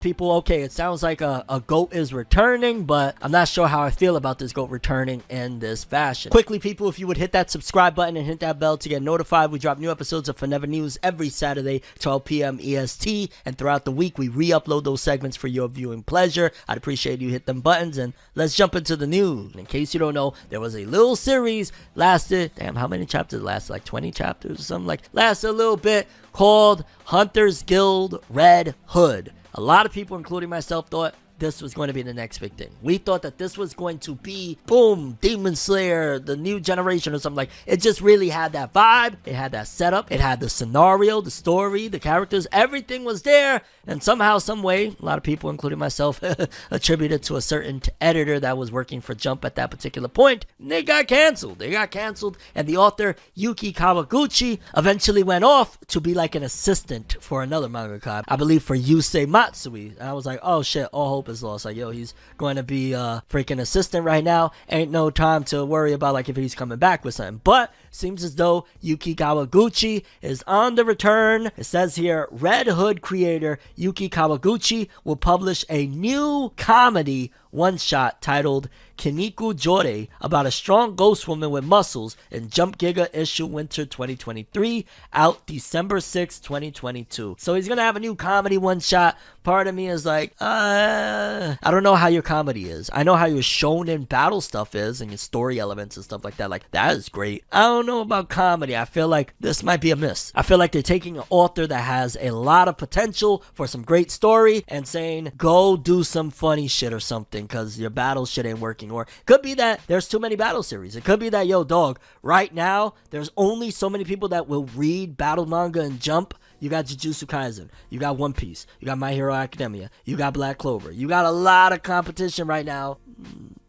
People, okay, it sounds like a GOAT is returning, but I'm not sure how I feel about this GOAT returning in this fashion. Quickly, people, if you would hit that subscribe button and hit that bell to get notified. We drop new episodes of FORNEVER News every Saturday, 12 p.m. EST, and throughout the week, we re-upload those segments for your viewing pleasure. I'd appreciate you hit them buttons, and let's jump into the news. In case you don't know, there was a little series, lasted, damn, how many chapters lasted? Like 20 chapters or something, like, lasted a little bit, called Hunters Guild Red Hood. A lot of people, including myself, thought this was going to be the next big thing. We thought that this was going to be, boom, Demon Slayer, the new generation or something. Like, it just really had that vibe. It had that setup. It had the scenario, the story, the characters. Everything was there. And somehow, some way, a lot of people, including myself, attributed to a certain editor that was working for Jump at that particular point. And they got canceled. And the author, Yuki Kawaguchi, eventually went off to be like an assistant for another mangaka. I believe for Yusei Matsui. And I was like, oh shit, all hope is lost. Like, yo, he's going to be a freaking assistant right now. Ain't no time to worry about like if he's coming back with something. But seems as though Yuki Kawaguchi is on the return. It says here, Red Hood creator Yuki Kawaguchi will publish a new comedy one-shot titled Kiniku Jore about a strong ghost woman with muscles in Jump Giga issue Winter 2023, out December 6, 2022. So he's gonna have a new comedy one-shot. Part of me is like, I don't know how your comedy is. I know how your shonen battle stuff is and your story elements and stuff like that. Like, that is great. I don't know about comedy. I feel like this might be a miss. I feel like they're taking an author that has a lot of potential for some great story and saying, go do some funny shit or something because your battle shit ain't working. Or could be that there's too many battle series. It could be that, yo, dog, right now, there's only so many people that will read battle manga and Jump. You got Jujutsu Kaisen, you got One Piece, you got My Hero Academia, you got Black Clover. You got a lot of competition right now.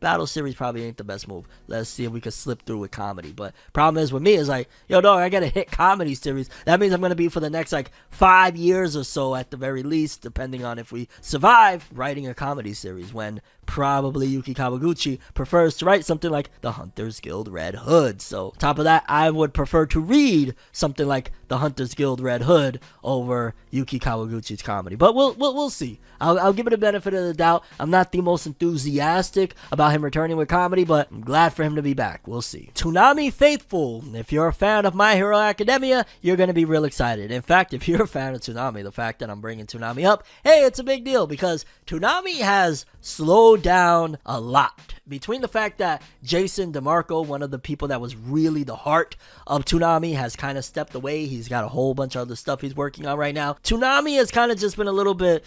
Battle series probably ain't the best move. Let's see if we can slip through with comedy. But problem is with me is like, yo, dog, I got a hit comedy series. That means I'm going to be for the next like 5 years or so at the very least, depending on if we survive, writing a comedy series when probably Yuki Kawaguchi prefers to write something like The Hunters Guild Red Hood. So top of that, I would prefer to read something like The Hunters Guild Red Hood over Yuki Kawaguchi's comedy. But we'll see. I'll give it a benefit of the doubt. I'm not the most enthusiastic about him returning with comedy, but I'm glad for him to be back. We'll see. Toonami faithful. If you're a fan of My Hero Academia, you're going to be real excited. In fact, if you're a fan of Toonami, the fact that I'm bringing Toonami up, hey, it's a big deal because Toonami has slowed down a lot. Between the fact that Jason DeMarco, one of the people that was really the heart of Toonami, has kind of stepped away. He's got a whole bunch of other stuff he's working on right now. Toonami has kind of just been a little bit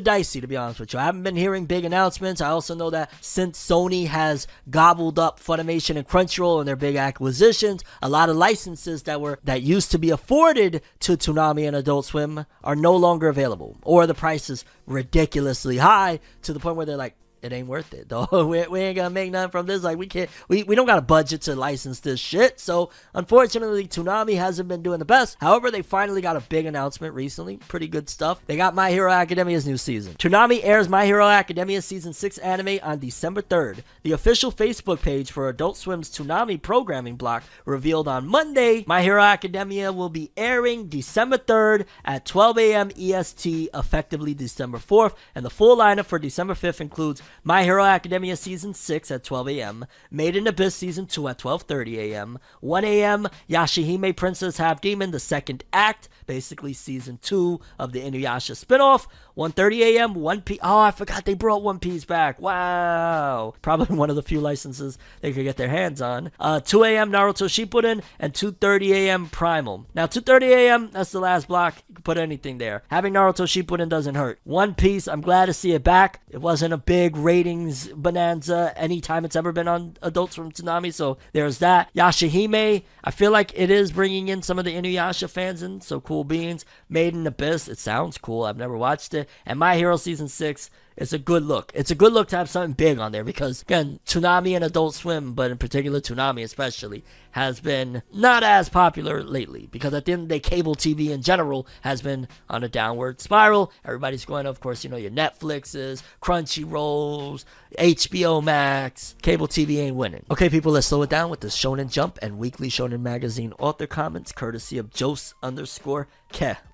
dicey, to be honest with you. I haven't been hearing big announcements. I also know that since Sony has gobbled up Funimation and Crunchyroll and their big acquisitions, a lot of licenses that used to be afforded to Toonami and Adult Swim are no longer available, or the price is ridiculously high to the point where they're like, it ain't worth it, though. We ain't gonna make nothing from this. Like, we don't got a budget to license this shit. So, unfortunately, Toonami hasn't been doing the best. However, they finally got a big announcement recently. Pretty good stuff. They got My Hero Academia's new season. Toonami airs My Hero Academia Season 6 anime on December 3rd. The official Facebook page for Adult Swim's Toonami programming block revealed on Monday, My Hero Academia will be airing December 3rd at 12 a.m. EST, effectively December 4th, and the full lineup for December 5th includes My Hero Academia Season 6 at 12 a.m., Made in Abyss Season 2 at 12:30 a.m., 1 a.m., Yashahime Princess Half Demon, the second act, basically Season 2 of the Inuyasha spinoff, 1:30 a.m., One Piece. Oh, I forgot they brought One Piece back. Wow. Probably one of the few licenses they could get their hands on. 2 a.m. Naruto Shippuden, and 2:30 a.m. Primal. Now, 2:30 a.m., that's the last block. You can put anything there. Having Naruto Shippuden doesn't hurt. One Piece, I'm glad to see it back. It wasn't a big ratings bonanza anytime it's ever been on Adults from Toonami, so there's that. Yashahime, I feel like it is bringing in some of the Inuyasha fans in, so cool beans. Made in Abyss, it sounds cool. I've never watched it. And My Hero Season 6 it's a good look. It's a good look to have something big on there because, again, Toonami and Adult Swim, but in particular Toonami especially, has been not as popular lately because at the end of the day, cable TV in general has been on a downward spiral. Everybody's going to, of course, your Netflixes, Crunchyrolls, HBO Max. Cable TV ain't winning. Okay, people, let's slow it down with the Shonen Jump and Weekly Shonen Magazine author comments courtesy of Jose_Ke.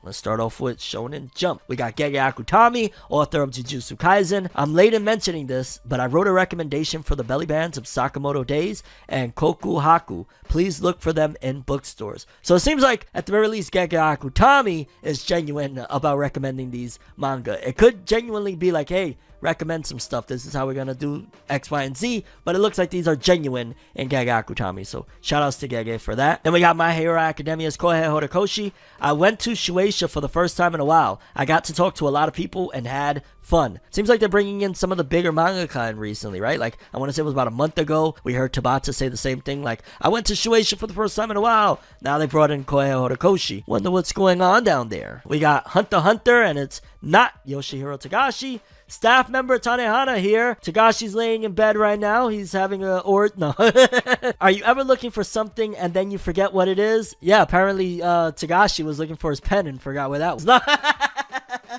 Let's start off with Shonen Jump. We got Gege Akutami, author of Jujutsu Kaisen. I'm late in mentioning this, but I wrote a recommendation for the belly bands of Sakamoto Days and Koku Haku. Please look for them in bookstores. So it seems like, at the very least, Gege Akutami is genuine about recommending these manga. It could genuinely be like, hey, recommend some stuff. This is how we're gonna do X, Y, and Z. But it looks like these are genuine in Gege Akutami. So shout outs to Gege for that. Then we got My Hero Academia's Kohei Horikoshi. I went to Shueisha for the first time in a while. I got to talk to a lot of people and had fun. Seems like they're bringing in some of the bigger mangaka in recently, right? Like, I want to say it was about a month ago. We heard Tabata say the same thing. Like, I went to Shueisha for the first time in a while. Now they brought in Kohei Horikoshi. Wonder what's going on down there. We got Hunter x Hunter, and it's not Yoshihiro Tagashi. Staff member Tanehana here. Tagashi's laying in bed right now. He's having no. Are you ever looking for something and then you forget what it is? Yeah, apparently Tagashi was looking for his pen and forgot where that was.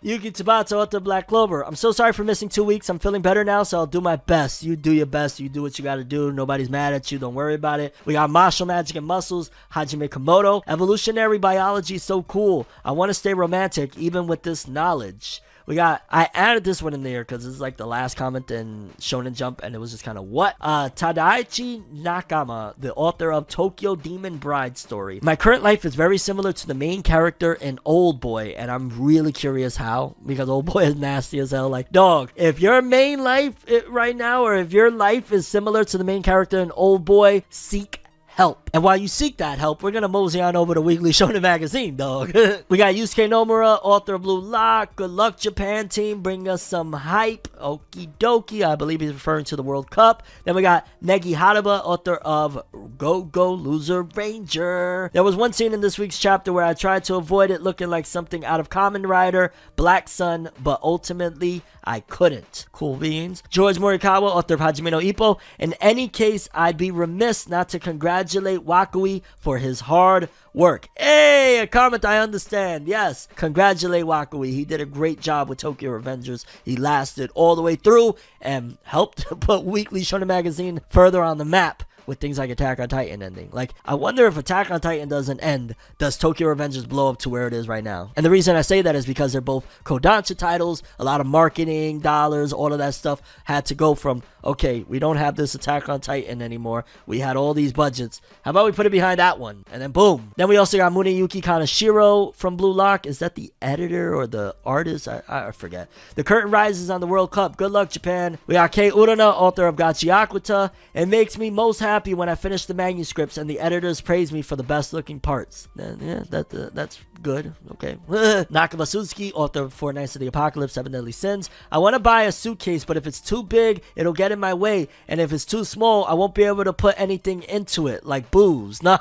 Yuki Tabata, author of Black Clover. I'm so sorry for missing 2 weeks. I'm feeling better now, so I'll do my best. You do your best. You do what you gotta do. Nobody's mad at you. Don't worry about it. We got Martial Magic and Muscles, Hajime Komodo. Evolutionary biology is so cool. I want to stay romantic even with this knowledge. I added this one in there because it's like the last comment in Shonen Jump, and it was just kind of what? Tadaichi Nakama, the author of Tokyo Demon Bride story. My current life is very similar to the main character in Old Boy, and I'm really curious how, because Old Boy is nasty as hell. Like, dog, if your main life right now, or if your life is similar to the main character in Old Boy, seek help. And while you seek that help, we're gonna mosey on over to Weekly Shonen Magazine, dog. We got Yusuke Nomura, author of Blue Lock. Good luck, Japan team. Bring us some hype. Okie dokie. I believe he's referring to the World Cup. Then we got Negi Haraba, author of Go Go Loser Ranger. There was one scene in this week's chapter where I tried to avoid it looking like something out of Kamen Rider, Black Sun, but ultimately I couldn't. Cool beans. George Morikawa, author of Hajime no Ippo. In any case, I'd be remiss not to congratulate Wakui for his hard work. Hey, a comment I understand. Yes, congratulate Wakui. He did a great job with Tokyo Revengers. He lasted all the way through and helped put Weekly Shonen Magazine further on the map with things like Attack on Titan ending. Like, I wonder if Attack on Titan doesn't end, does Tokyo Revengers blow up to where it is right now? And the reason I say that is because they're both Kodansha titles, a lot of marketing dollars, all of that stuff had to go from, okay, we don't have this Attack on Titan anymore. We had all these budgets. How about we put it behind that one? And then boom. Then we also got Muneyuki Kaneshiro from Blue Lock. Is that the editor or the artist? I forget. The curtain rises on the World Cup. Good luck, Japan. We got Kei Urana, author of Gachi Akuta. It makes me most happy when I finish the manuscripts and the editors praise me for the best looking parts. Yeah, that's good. Okay. Nakaba Suzuki, author of Four Nights of the Apocalypse, Seven Deadly Sins. I want to buy a suitcase, but if it's too big, it'll get in my way. And if it's too small, I won't be able to put anything into it, like booze. No.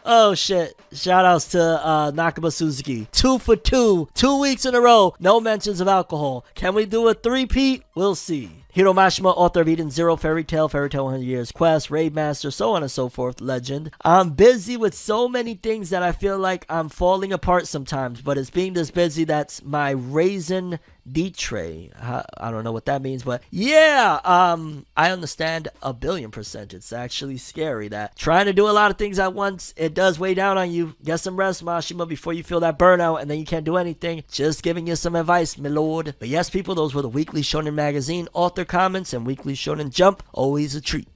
Oh, shit. Shout outs to Nakaba Suzuki. 2 for 2. 2 weeks in a row. No mentions of alcohol. Can we do a three-peat? We'll see. Hiro Mashima, author of Eden Zero, Fairy Tail 100 Years Quest, Raid Master, so on and so forth, Legend. I'm busy with so many things that I feel like I'm falling apart sometimes, but it's being this busy that's my raison d'etre. I don't know what that means, but yeah, I understand 1,000,000,000%. It's actually scary that trying to do a lot of things at once, it does weigh down on you. Get some rest, Mashima, before you feel that burnout and then you can't do anything. Just giving you some advice, my lord. But yes, people, those were the Weekly Shonen Magazine author comments and Weekly Shonen Jump. Always a treat.